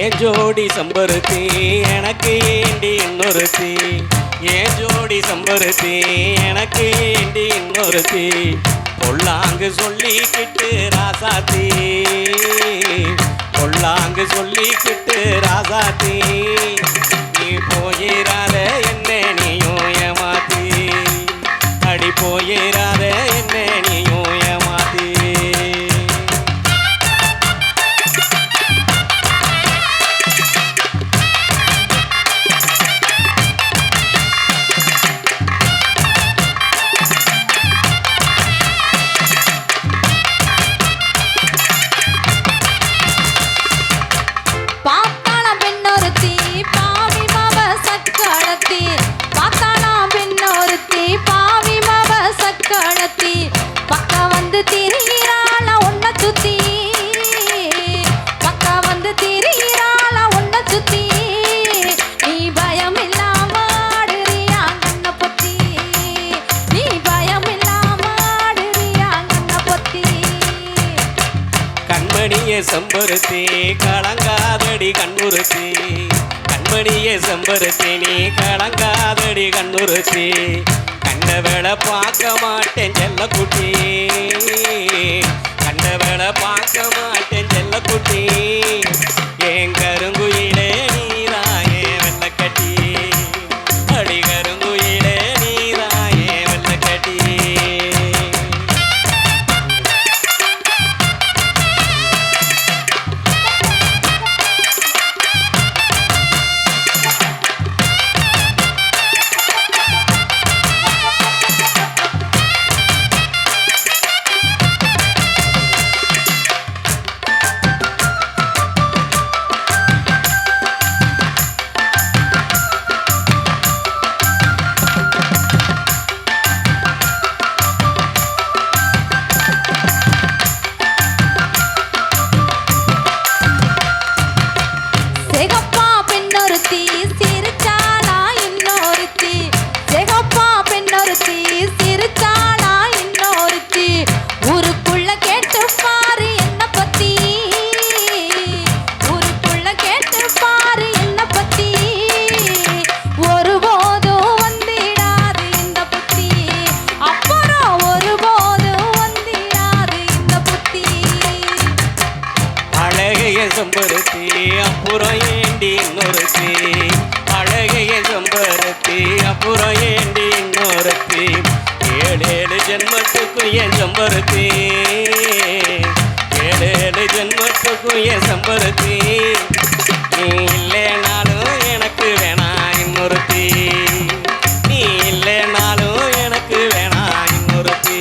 ஏன் ஜோடி சம்பருத்தி எனக்கு ஏண்டி இன்னொருத்தி, ஏன் ஜோடி சம்பருத்தி எனக்கு ஏண்டி இன்னொருத்தி, பொல்லாங்கு சொல்லிக்கிட்டு ராசாத்தி, பொல்லாங்கு சொல்லிக்கிட்டு ராசாத்தி, நீ போயிராத என்ன நீயும் ஏமாத்தி, அடி போயிராத என்ன நீயும் ஏமாத்தி. கண்மணியே செம்பருத்தி கலங்காதடி கண்ணுறுத்தி, கண்மணியே செம்பருத்தி நீ கலங்காதடி கண்ணுறுத்தி, கண்ட வேளை பார்க்க மாட்டேன் செல்லக்குட்டி, கண்ட வேளை பார்க்க மாட்டேன் செல்லக்குட்டி, என் கருங்குயிலே நீதாயே வெள்ளக்கட்டி, அடி கருங்குயிலே நீதாயே வெள்ளக்கட்டி. செம்பருத்தி அப்புறம் ஏண்டி இன்னொருத்தி, அழகைய செம்பருத்தி அப்புறம் ஏண்டி இன்னொருத்தி, ஏழேழு ஜென்மத்துக்கும் என் செம்பருத்தி, ஏழேழு ஜென்மத்துக்கும் என் செம்பருத்தி, நீ இல்லைனாலும் எனக்கு வேணாம் இன்னொருத்தி, நீ இல்லைனாலும் எனக்கு வேணாம் இன்னொருத்தி.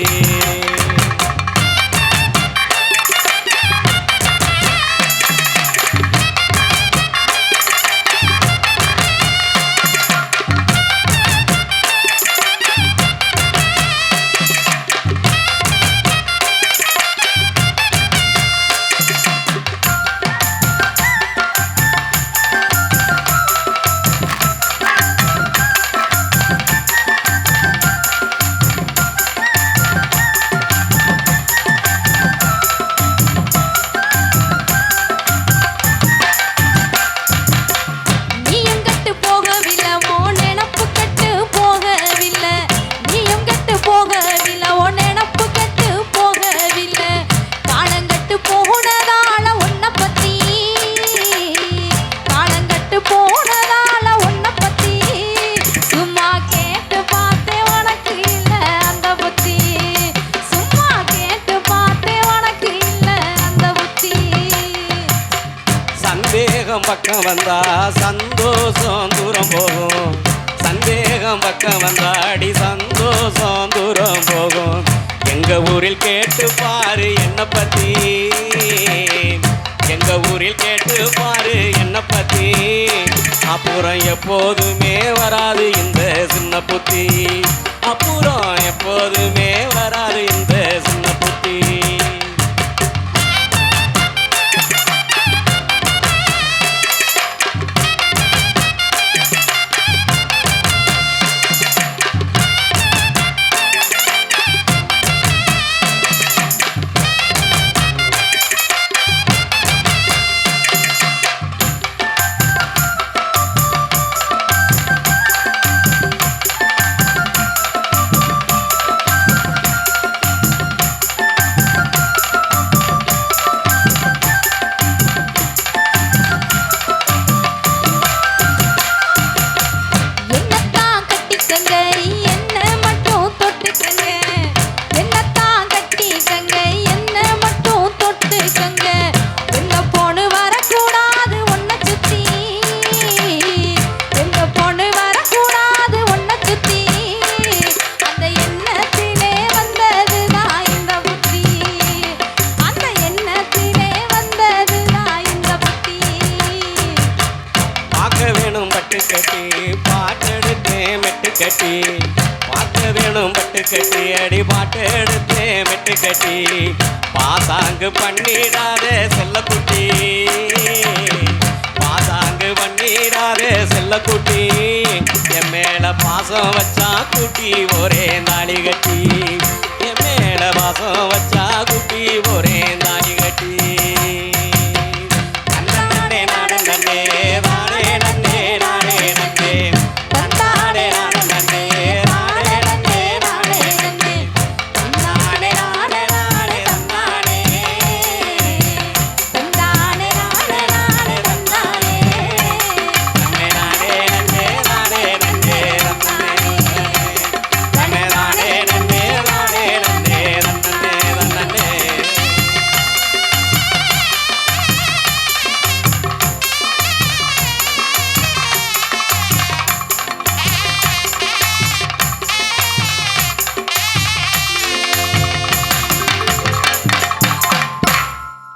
சந்தேகம் பக்கம் வந்தா சந்தோஷம் தூரம் போகும், சந்தேகம் பக்கம் வந்தாடி சந்தோஷம் தூரம் போகும், எங்க ஊரில் கேட்டு பாரு என்ன பத்தி, எங்க ஊரில் கேட்டு பாரு என்ன பத்தி, அப்புறம் எப்போதுமே வராது இந்த சின்ன புத்தி, அப்புறம் எப்போதுமே வராது இந்த சின்ன புத்தி. கட்டி பார்க்க வேணும் பட்டு கட்டி அடி பாட்டு எடுத்தே மெட்டு கட்டி பாசாங்கு பண்ணிடாதே செல்லக்குட்டி பாசாங்கு பண்ணிடாதே செல்லக்குட்டி என் மேல பாசம் வச்சா குட்டி ஒரே நாளி கட்டி என் மேல பாசம் வச்சா